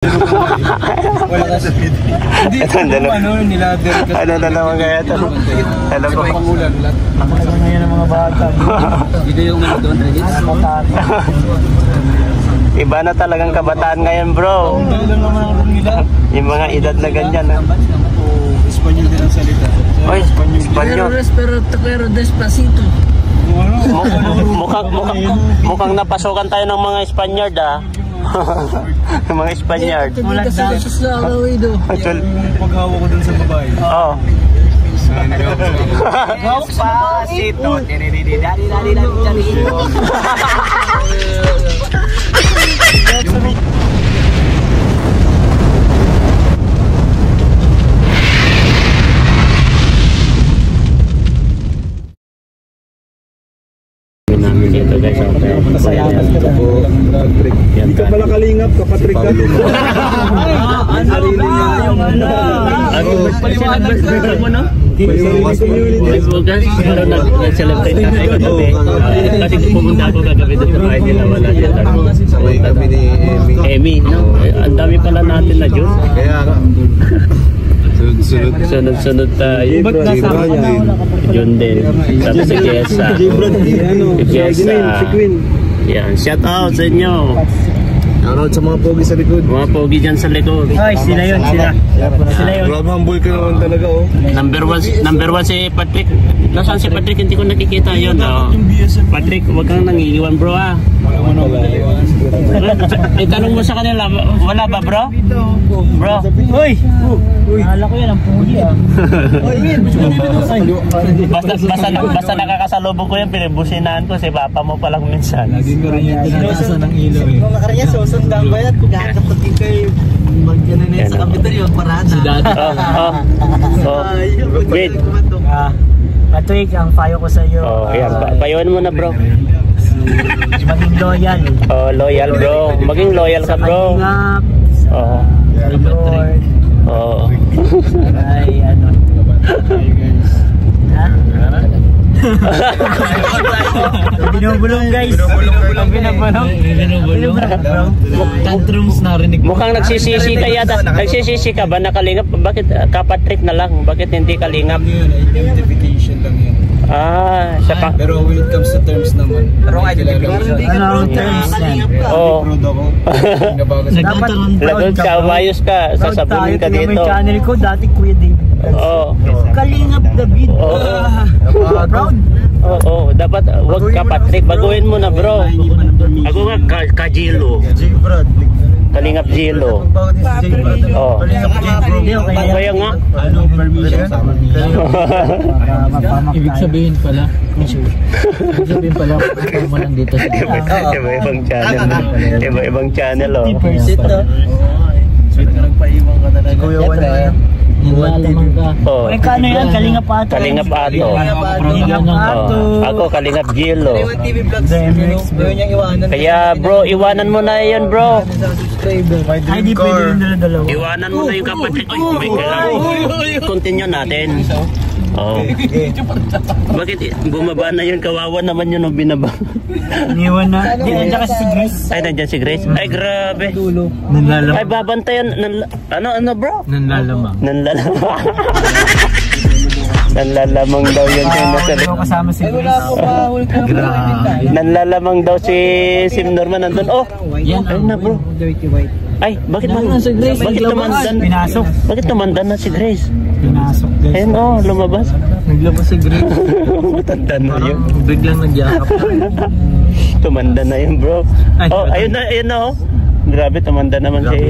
Wala ka sa pit. Hindi, nilader ka. Ano na naman kaya ito? Alam ko. Pangulan lang. Nakalaga ngayon ng mga bata. Hindi kayo umano doon, Regis? Iba na talagang kabataan ngayon, bro. Yung mga edad na ganyan. Espanyol din ang salita. Oy, Espanyol. Pero despacito. Mukhang napasokan tayo ng mga Spaniard, ah. Mga Spaniard. Wala sa araw ito. Paghawa ko dun sa babae. Oo. Despacito. Namin dito guys. Pasalamat ka na. Hindi ka pala kalingap, kapatrig ka. Paliwanag mo, no? Facebook guys, pero nag-celebrate na tayo kagabi. Kasi pumunta ako kagabi doon sa bahay nila, wala dyan. Kami ni Emmy, no? Ang dami pala natin na Diyos. Kaya Sunod-sunod tayo. Yun din. Tapos si Kesa. Si Kesa. Yan. Shout out sa inyo. shoutout sa mga pogi sa likod. Mga pogi dyan sa likod. Ay, sila yun, sila. Sila yun. Grabe, humble ka naman talaga, oh. Number one si Patrick. Nasaan si Patrick? Hindi ko nakikita yun. Patrick, huwag kang nangiiwan, bro, ah. Tanong mo sa kanila, wala ba, bro? Bro. Uy! Nala ko yan, ang pogi, ah. Basta nakakasalubong ko yan, pinibusinahan ko si papa mo palang minsan. Lagi ko rin yung tinatasan ng ilaw, eh. Kung nakarya, susundang ba yan? Kakapagin kayo mag-ano na sa kapitalyo, parada. Si Dada. Wait. Patrick, ang payo ko sa iyo. Ayan, payuan mo na, bro. Maging loyal. Loyal, bro. Maging loyal ka, bro. Kalingap. Kay Lord. Ay, ano. Ha? Binubulong, guys. Binubulong. Tantrums narinig. Mukhang nagsisisi ka yata. Nagsisisi ka ba na kalingap? Bakit Patrick na lang? Bakit hindi kalingap? Identification lang yun. Siya pa. Pero when it comes to terms naman, pero identification. Ano ang terms yan? Proud ako. Lagot ka, umayos ka. Sasabunin ka dito. May channel ko, dati Kuya David. Kalingap David. Proud. Dapat wag ka, Patrick. Baguhin mo na, bro. Ako nga, Kajilo. Kalingap Jilo. Kaya nga. Ano permission? Ibig sabihin pala. Ibig sabihin pala, mo lang dito sa Iba-ibang channel. Iba-ibang channel, oh. 50% to. Nagpaiwan ka talaga. Kuya Juan na yan. Nilalaman ka. Ay, kano yan? Kalingap Ato. Kalingap Ato. Ako, Kalingap Jilo. Kaya, bro, iwanan mo na yan, bro. Ay, di pwede yung dalawa. Iwanan mo na yung kapatid. Ay, may kailangan. Continue natin. Bakit bumaba na yun? Kawawa naman yun ang binaba. Iniwan na. Nandiyan kasi si Grace. Ay, nandiyan si Grace? Ay, grabe. Nanlalamang. Ay, babantayan. Ano, bro? Nanlalamang. Nanlalamang daw yun. Kasama si Grace. Nanlalamang daw si Sim Norman nandun. Yan na, bro. Dirty white. Ay, bakit tumandan? Pinasok. Bakit tumandan na si Grace? Pinasok, guys. Ayun, lumabas. Naglabas si Grace. Matanda na yun. Biglang nagyakap. Tumanda na yun, bro. Ayun na, Grabe, tumanda naman si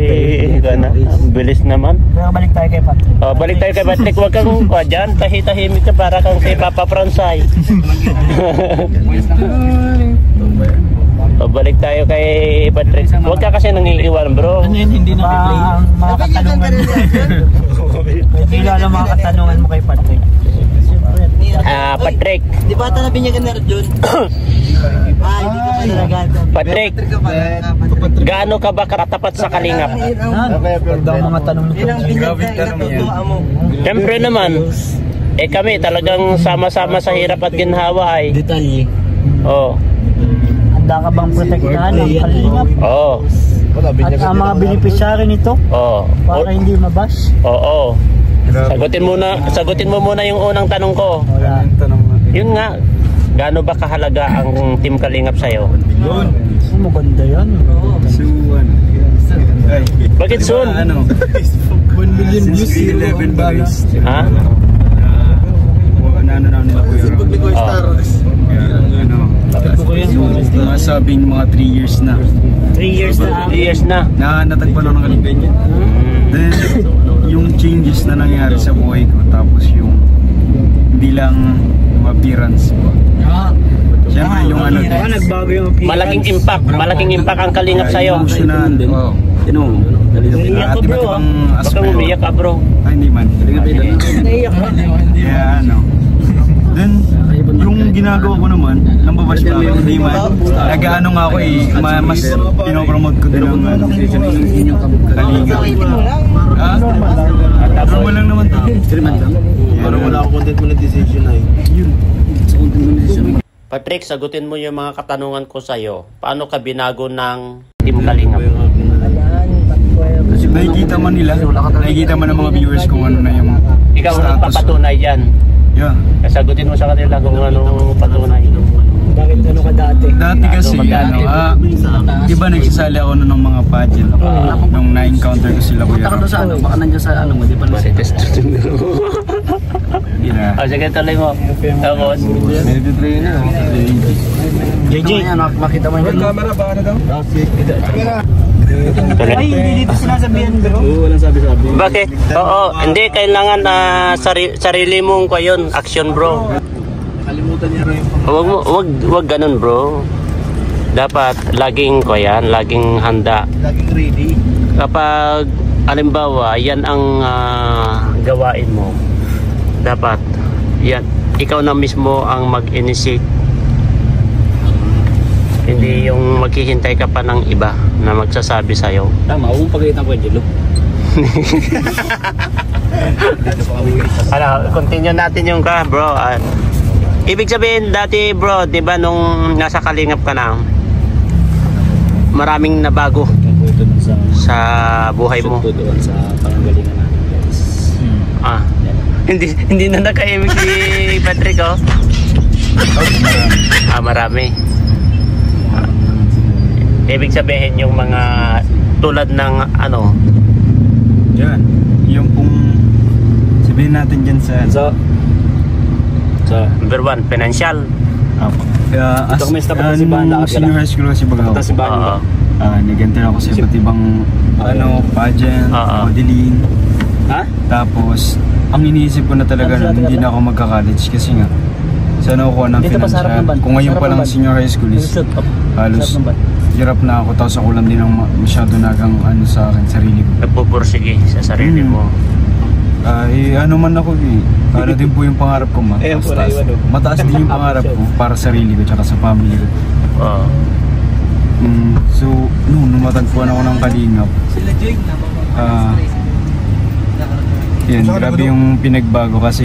Gana. Bilis naman. Pero balik tayo kay Patrick. Balik tayo kay Patrick. Huwag kang dyan. Tahimik ka para kang si Papa Fransay. Balik tayo kay Patrick. Huwag ka kasi nangiiwan, bro. Ano yun? Hindi na mga katanungan. Kilala mga katanungan mo kay Patrick. Patrick. Di ba ata nabinyagan na Jun? Hindi ko talaga. Patrick, gaano ka ba katapat sa Kalingap? Daw mga tanong mo. Siyempre naman. Kami talagang sama-sama sa hirap at ginhawa ay. Detalye. Oo. Handa ka bang protektahan ng Kalingap? Oo. At ang mga beneficiary nito, Oo. para hindi mabash. Oo. Sagutin mo muna yung unang tanong ko. Wala. Yun nga, gaano ba kahalaga ang Team Kalingap sa'yo? Yun. Maganda yan. So, ano? Ay, Bakit soon? ano? 1 million views, 11 days. Ha? Ano na nila ko yun? Masabing mga 3 years na. 3 years na. 3 years na. Natagpan ako ng Kalingap. Then, yung changes na nangyari sa buhay ko, tapos yung hindi lang yung appearance ko. Siyempre yung ano din. Nagbago yung appearance. Malaking impact ang Kalingap sa'yo. Emotional. Oo. Umiyak ka bro. Baka umiyak ka bro. Ay, hindi man. Naiyak ka. Kaya ano. Then, yung ginagawa ko naman, nang babash pa ako, hindi man. Nag-ano nga ako mas pinopromote ko din ang Kalingap. Normal lang naman to. Parang wala akong content monetization ay. Yun. Sa content monetization. Patrick, sagutin mo yung mga katanungan ko sa'yo. Paano ka binago ng Team Kalingap? Nakikita man nila, nakikita man ng mga viewers kung ano na yung Ikaw ang papatunay yan. Yeah. Sagutin mo sa kanila kung anong patunay. Bakit ano ka dati? Dati kasi, di ba nagsasali ako ng mga pageant nung na-encounter ko sila kuya. Punta ka sa ano, baka nandiyan sa ano mo, di pa naman. Yeah. Sige, tuloy mo. Tapos, JJ, Makita mo yung camera ba ano daw? ay hindi dito sinasabihan bro. walang sabi-sabi. bakit? Oo, hindi kailangan na sarili mong ko yun, action bro. Nakalimutan niya rin yung Wag ganun bro. Dapat laging ko yan, laging handa. laging ready. Kapag halimbawa, yan ang gawain mo. Dapat yan, ikaw na mismo ang mag-initiate. Hindi yung maghihintay ka pa ng iba na magsasabi sa'yo. Tama, huwag mong pagalitan ko yung Jello. Ano, continue natin yung bro. Ibig sabihin dati bro, 'di ba nung nasa Kalingap ka na, maraming nabago sa buhay mo. Doon sa panggalingan natin guys. Hindi na nakaimik si Patrick oh. Marami. Ibig sabihin yung mga tulad ng ano, Yan. Yung pong sabihin natin dyan sa number 1, financial. as Kung may stop na si Banda, senior high school kasi baga Tapos si ako. Banda. Nag-enter ako sa iba't ibang pageant, modeling. Ha? Tapos ang iniisip ko na talaga na hindi na ako magka-college kasi nga sana ako ng Dito pa sa harap ng financial. band. Kung ngayon Sa harap pa ng lang band. senior high school is Shoot up. halos Sa harap ng band. hirap na ako, tapos ako lang din ang masyado nagang ano sa akin, sarili ko. Nagpupursige sa sarili mo. Ano man ako ano din po yung pangarap ko, mataas. Mataas din yung pangarap ko para sa sarili ko tsaka sa family ko. So, nung matagpuan ako ng Kalingap, yun, grabe yung pinagbago kasi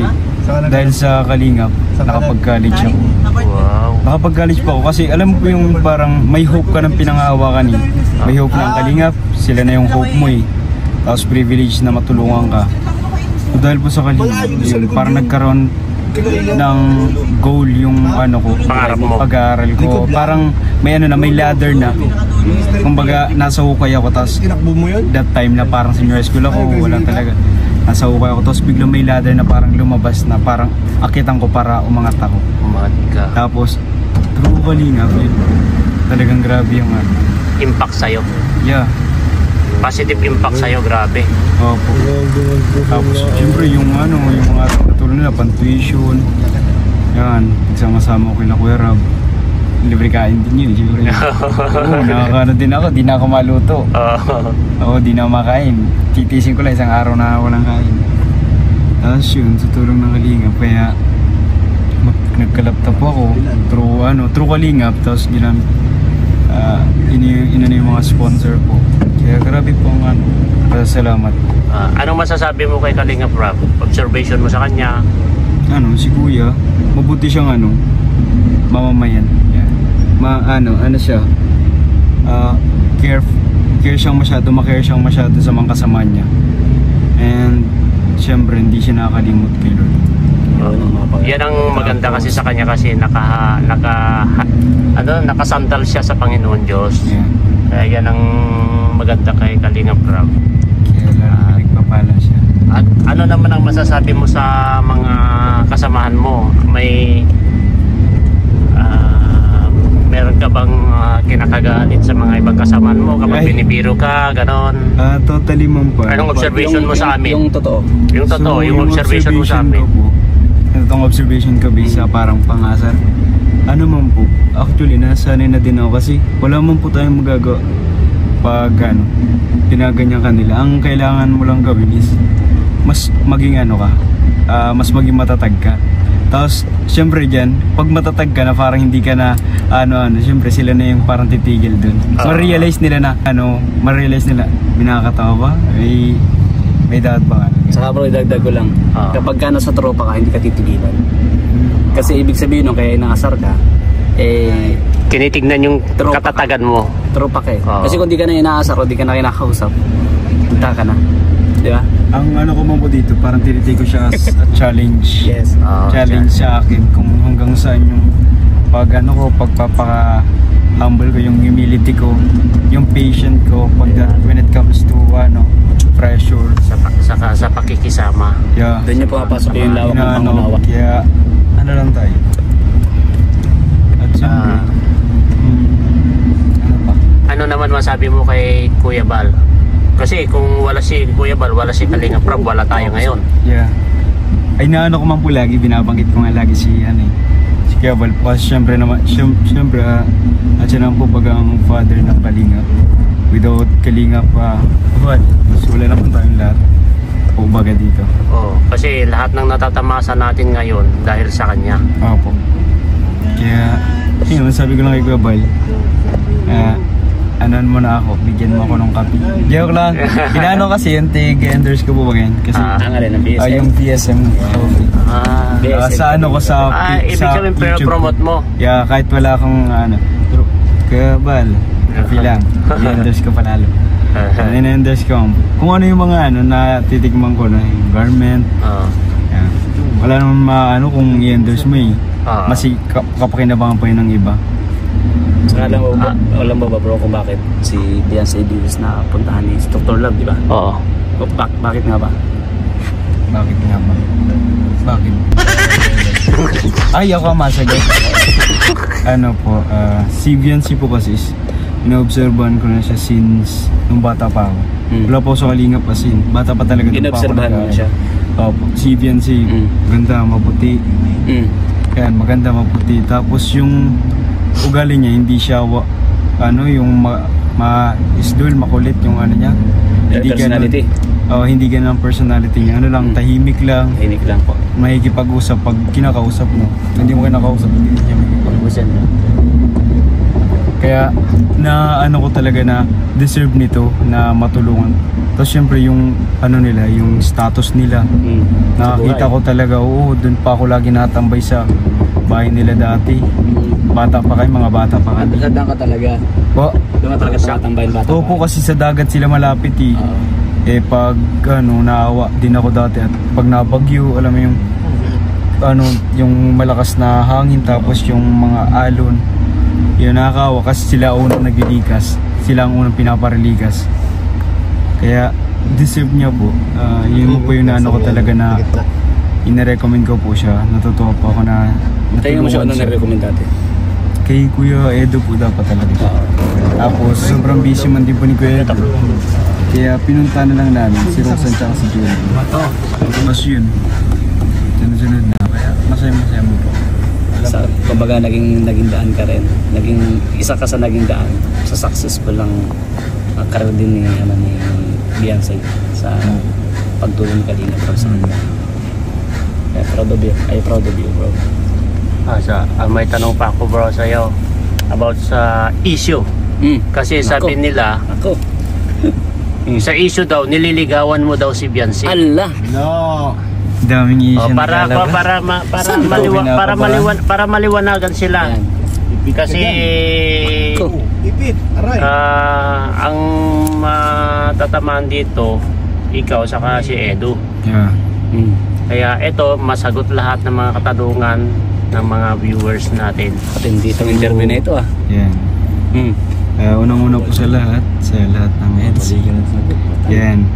dahil sa Kalingap, nakapag-college ako. Wow. Nakapag-college pa ako kasi alam ko yung parang may hope ka ng pinangahawakan eh. May hope ng Kalingap, sila na yung hope mo eh. Tapos privilege na matulungan ka. So, dahil po sa Kalingap, yun, parang nagkaroon ng goal yung ano ko, Pangarap mo. pag-aaral ko. Parang may ano na, may ladder na. Kumbaga, nasa hukay ako, tapos that time na parang senior high school ako, wala talaga. Nasa hukay ako, tapos biglang may ladder na parang lumabas na parang akitan ko para umangat ako. Umangat ka. Tapos, true Kalingap, yun. Talagang grabe yung ano. Impact sa'yo. Yeah. Positive impact sa'yo, grabe. Opo. Tapos, siyempre yung ano, yung mga katulong nila, pan-tuition. Yan, nagsama-sama ko kila Kuya Rab. Libre kain din yun, siyempre. Oo, nakakano din ako, di na ako maluto. Oo, di na ako makain. Titisin ko lang isang araw na walang kain. Tapos yun, sa tulong ng Kalingap, kaya nagkalaptop ako through Kalingap, tapos ginamit ina yung mga sponsor ko. Kaya grabe po ang salamat. Anong masasabi mo kay Kalingap Rob? Observation mo sa kanya? Si Kuya, mabuti siyang mamamayan. Yeah. Ano siya? care siyang masyado sa mga kasama niya. And syempre hindi siya nakakalimot kay Lord. Yan ang maganda kasi sa kanya kasi nakasandal siya sa Panginoon Diyos. Yeah. Kaya yan ang maganda kay Kalingap Rab. Kaya lang nagpapala siya. At ano naman ang masasabi mo sa mga kasamahan mo? Meron ka bang kinakagalit sa mga ibang kasamahan mo kapag binibiro ka, ganon? Totally ma'am pa. Anong observation mo sa amin? Yung totoo. Yung totoo, yung observation mo sa amin. Itong observation ko sa parang pangasar. Ano man po, actually nasanay na din ako kasi wala man po tayong magagawa pag pinaganyan kanila. Ang kailangan mo lang gawin is mas maging mas maging matatag ka. Tapos syempre dyan, pag matatag ka na parang hindi ka na syempre sila na yung parang titigil dun. Ma-realize nila binakatawa ba? May dapat ba? Saka bro, idagdag ko lang. Kapag ka nasa tropa ka, hindi ka titigilan. Kasi ibig sabihin nung kaya inaasar ka, kinitignan yung katatagan mo. Tropa ka eh. Kasi kung di ka na inaasar o di ka na kinakausap, punta ka na. Di ba? Ang ko mo po dito, parang tinitake ko siya as a challenge. Yes. Challenge sa akin kung hanggang saan yung pagpapaka-humble ko, yung humility ko, yung patient ko when it comes to pressure. Sa pakikisama. Yeah. Doon niyo papasok yung lawak ng pangunawa. Kaya lang tayo. At siyempre, ano naman masabi mo kay Kuya Bal? Kasi kung wala si Kuya Bal, wala si Kalingap Rab, wala tayo ngayon. Yeah. Ay naano ko man po lagi, binabanggit ko nga lagi si Kuya Bal. Kasi syempre at siya naman po bagang father ng Kalingap. Without Kalingap, wala naman tayong lahat. O baga dito. Kasi lahat ng natatamasa natin ngayon dahil sa kanya. Opo. Kaya, yun, sabi ko lang kay Kuya Bal, anon mo na ako, bigyan mo ako ng kape. Joke lang. Pinano kasi yung tig-enders ko po ba ganyan? Kasi yung PSM ko sa ibig sabihin promote mo? Yeah, kahit wala akong Kuya Bal, kape lang. I-enders ko panalo. In-enders ko. Kung ano yung mga na titikman ko na yung garment. Yeah. Wala naman kung i-enders mo mas kapakinabangan pa yun ng iba. Saka alam mo ba bro kung bakit si Beyonce Davis na puntahan ni Dr. Love, di ba? Oo. Bakit nga ba? Bakit? Ay, ako masagot. Si Beyonce po kasi ina-obserbahan ko na siya since nung bata pa ako. Wala po sa Kalingap kasi bata pa talaga. Ina-obserbahan mo siya? Opo, si Beyonce, maganda, maputi. Yan, maganda, maputi. Tapos yung ugali niya, hindi siya yung ma-isdol, makulit yung niya. Hindi personality? Hindi ganun ang personality niya. Tahimik lang. Tahimik lang po. Makikipag-usap pag kinakausap mo. Hindi mo kinakausap, hindi niya makikipag-usap. Kaya ko talaga na deserve nito na matulungan. Tapos syempre yung nila, yung status nila. Nakakita ko talaga, doon pa ako lagi natambay sa bahay nila dati. Bata pa kayo, mga bata pa kayo. Sadang ka talaga. Po? Doon ka talaga sa tambayan bata. Opo, kasi sa dagat sila malapit pag naawa din ako dati at pag nabagyo, alam mo yung malakas na hangin tapos yung mga alon. Yun, nakakawa kasi sila unang naglilikas. Sila ang unang pinaparilikas. Kaya deserve niya po. Yun po yung ko talaga na ina-recommend ko po siya. Natutuwa po ako na tayo mo siya na-recommend dati? Kay Kuya Edo po dapat talaga. Tapos sobrang busy man din po ni Kuya Edo. Kaya pinunta na lang namin si Rosan tsaka si Julie. Tapos yun. Sunod na. Kaya masaya mo po. Kumbaga naging daan ka rin. Isa ka sa naging daan sa successful lang karir din ni Beyonce sa pagtulong ni Kalingap Rab sa kanila. Proud of you bro. May tanong pa ako bro sa iyo about sa issue. Kasi sabi nila sa issue daw nililigawan mo daw si Beyonce. Allah. No. Daming issue para maliwanagan sila. Kasi Ipit, aray. Ang matatamaan dito, ikaw saka si Edu. Yeah. Kaya ito, masagot lahat ng mga katanungan ng mga viewers natin. Patindi itong interview na ito ah. Yan. Unang-una po sa lahat ng heads. Yan.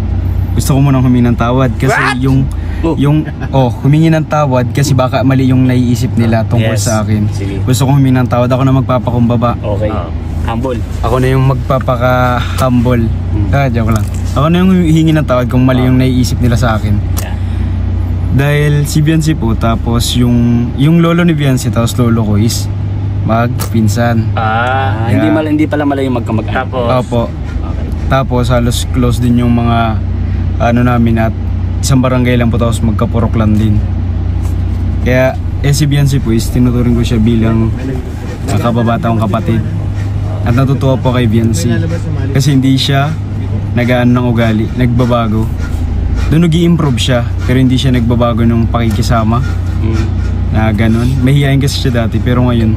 Gusto ko munang humingi ng tawad kasi humingi ng tawad kasi baka mali yung naiisip nila tungkol sa akin. Sige. Gusto ko humingi ng tawad, ako na magpapakumbaba. Okay. Humble. Ako na yung magpapaka-humble. Joke lang. Ako na yung hihingi ng tawad kung mali yung naiisip nila sa akin. Yeah. Dahil si Biancy po, tapos yung lolo ni Biancy, tapos lolo ko is magpinsan. Hindi pala mala yung magkamag-anak. Tapos, Opo. Okay. Tapos halos close din yung mga namin at isang barangay lang po, tapos magkapurok lang din. Kaya si Biancy po is tinuturing ko siya bilang kababata kong kapatid. At natutuwa po kay Biancy kasi hindi siya nagaan ng ugali, nagbabago. Doon nag-i-improve siya pero hindi siya nagbabago ng pakikisama. Na ganun. Mahihain kasi siya dati pero ngayon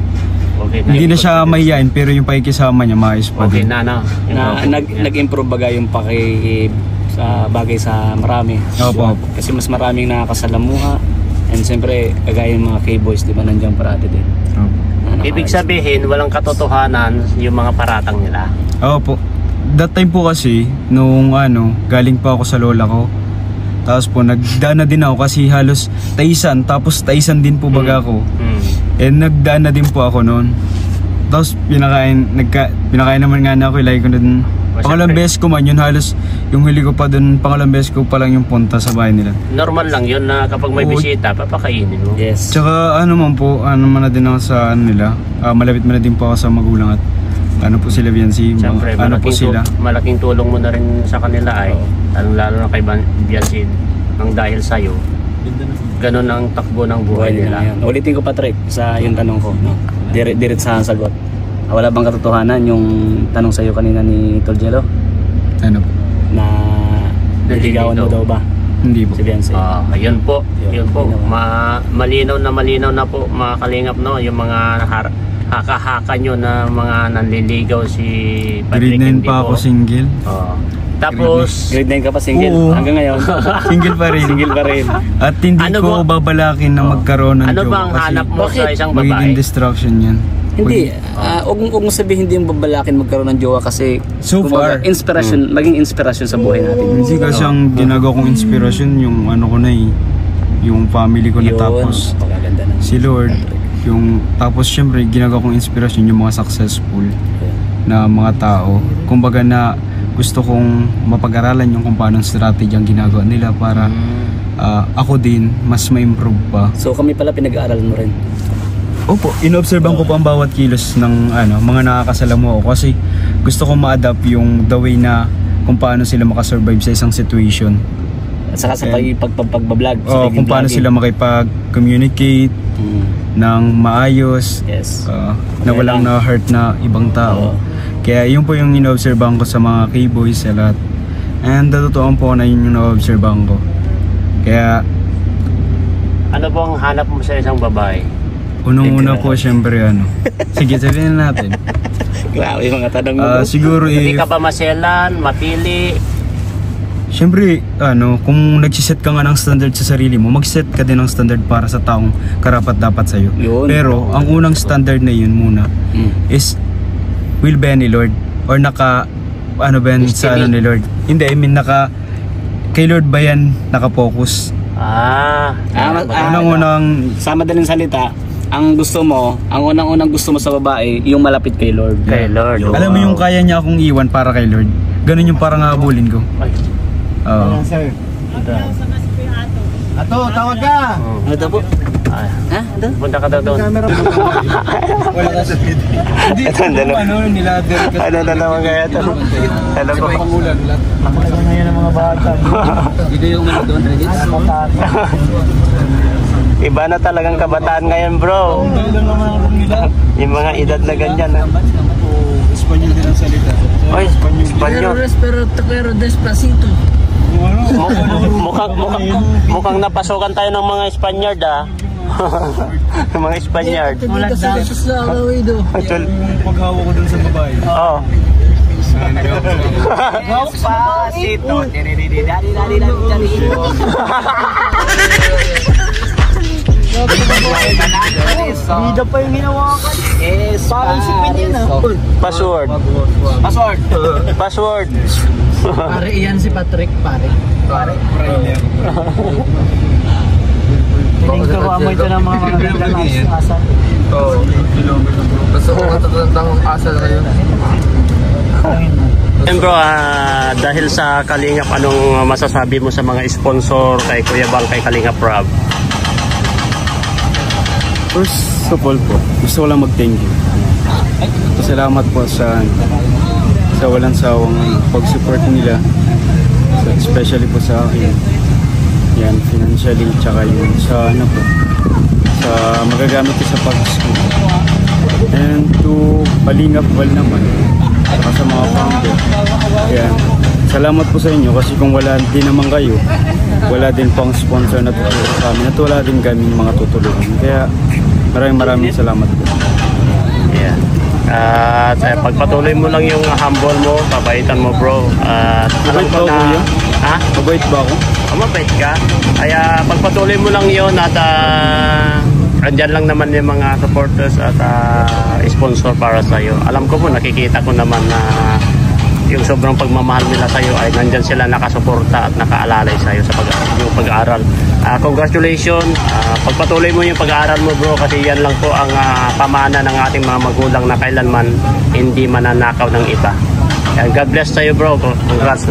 hindi na siya mahihain pero yung pakikisama niya maayos pa din. Nag-improve bagay yung sa bagay sa marami. Opo. Kasi mas maraming nakakasalamuha and siyempre kagaya yung mga K-boys, di ba, nandiyan parati din. Ibig sabihin, walang katotohanan yung mga paratang nila. Opo. That time po kasi, nung galing pa ako sa lola ko. Tapos po, nagdana din ako kasi halos taisan, tapos taisan din po baga ako. And nagdana din po ako noon. Tapos pinakain naman nga na ako, ilagay ko na dun. Pangalang beses ko man yun, halos yung huli ko pa dun, pangalang beses ko pa lang yung punta sa bahay nila. Normal lang yun na kapag may bisita, papakainin mo. Yes. Tsaka man po, man na din ako sa nila. Malapit man na din po ako sa magulang at po sila Biancy, Siyempre, po sila. malaking tulong mo na rin sa kanila ay, lalo na kay Biancy, nang dahil sa'yo, ganun ang takbo ng buhay nila. Ulitin ko, Patrick, sa yung tanong ko, no? Diretsahan sagot. Wala bang katotohanan yung tanong sa'yo kanina ni Tolgelo? Ano po? Na niligawan mo daw ba? Hindi po. Si Biancy. Yun po. Malinaw na po mga kalingap, no? Yung mga haka-haka nyo na mga nanliligaw si Patrick. Grade 9 pa ako single. Tapos Grade 9 ka pa single? Oo. Hanggang ngayon? Single pa rin. Single pa rin. At hindi ko babalakin na magkaroon ng ano jowa bang hanap mo sa isang magiging babae? distraction yan. Hindi, huwag mong sabihin hindi yung babalakin magkaroon ng jowa kasi So far, inspiration, maging inspirasyon sa buhay natin. Hindi kasi ang ginagawa kong inspirasyon yung ko na yung family ko na, tapos pagaganda na si Lord, tapos syempre ginagawa kong inspirasyon yung mga successful na mga tao. Kumbaga na gusto kong mapag-aralan yung kung paano strategy ang ginagawa nila para ako din mas ma-improve pa. So kami pala pinag-aaralan mo rin. Opo, inobserban ko pa ang bawat kilos ng mga nakakasalamuha ko kasi gusto ko ma-adapt yung the way na kung paano sila makasurvive sa isang situation. At saka sa pag-vlog. Kung paano sila makipag-communicate ng maayos, na walang na-hurt na ibang tao. Kaya yun po yung inobserban ko sa mga K-boys sa lahat. And totoo po na yun yung na-obserban ko. Kaya ano bang hanap mo sa isang babae? unang-una po syempre sige, sabihin natin. Grabe yung mga tanong mo. Siguro Hindi ka ba maselan, mapili? Syempre, kung nagsiset ka nga ng standard sa sarili mo, mag-set ka din ng standard para sa taong karapat dapat sa'yo. Yun. Pero, ang unang standard na yun muna is, will ba ni Lord? Or ba yan sa ni Lord? Hindi, I mean, kay Lord ba yan nakapokus? Unang-unang, sa madaling salita, ang unang-unang gusto mo sa babae, yung malapit kay Lord. Kay Lord. Alam mo yung kaya niya akong iwan para kay Lord. Ganun yung parang habulin ko. Ayan, sir. Ato, tawag ka! Ano po? Punta ka daw doon. Wala ka sa video. Hindi, nilader ka. Ano na naman kaya ito? Ano po? Pangulan lang. Ano ngayon ang mga bata? Dito yung mga doon, Regis. Iba na talagang kabataan ngayon, bro. Ilan naman ang room nila? Yung mga edad na ganyan. Espanyol din ang salita. Oy, Espanyol. Pero despacito. Mukhang napasukan tayo ng mga Spaniard, Mga Spaniard. Wala sa Lawaido. Yung paghawa ko dun sa babae. Oo. Pasito. Bida pa yung hinawakan. Parang si Pin yun ah. Password. Password. Pare iyan si Patrick, pare. Tinigturuan mo ito ng mga asal. Oo. Basta kung matatandang asal na yun. Bro, dahil sa Kalingap, anong masasabi mo sa mga sponsor kay Kuya Bal, kay Kalingap Rob? First of all po, gusto ko lang mag-thank you. Salamat po sa walang sawang pag-support nila, especially po sa akin. Yan, financially, tsaka yun sa ano po, sa magagamit ko sa pag-school. And to Kalingap Val naman, saka sa mga founder. Yan, salamat po sa inyo kasi kung wala din naman kayo, wala din pang sponsor na tutulong sa amin at wala din kami mga tutulungan. Kaya maraming salamat po. Yeah. At pagpatuloy mo lang yung humble mo, kabaitan mo bro. At alam ko na... Ha? Mabait ba ako? Mabait ka. Kaya pagpatuloy mo lang yun at andyan lang naman yung mga supporters at sponsor para sa'yo. Alam ko po, nakikita ko naman na yung sobrang pagmamahal nila sa'yo ay nandyan sila nakasuporta at nakaalalay sa'yo sa pag-aaral. Congratulations, pagpatuloy mo yung pag-aaral mo bro kasi yan lang po ang pamana ng ating mga magulang na kailanman hindi mananakaw ng iba. God bless sa'yo bro, congrats.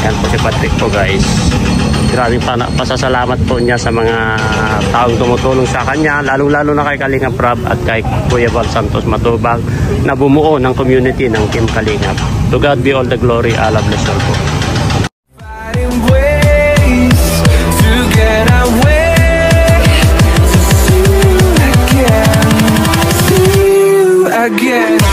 Yan po si Patrick po guys. Grabe pasasalamat po niya sa mga taong tumutulong sa kanya, lalong-lalo na kay Kalingap Rob at kay Kuya Bal Santos Matubang na bumuo ng community ng Team Kalingap. To God be all the glory, Allah bless you po. Again.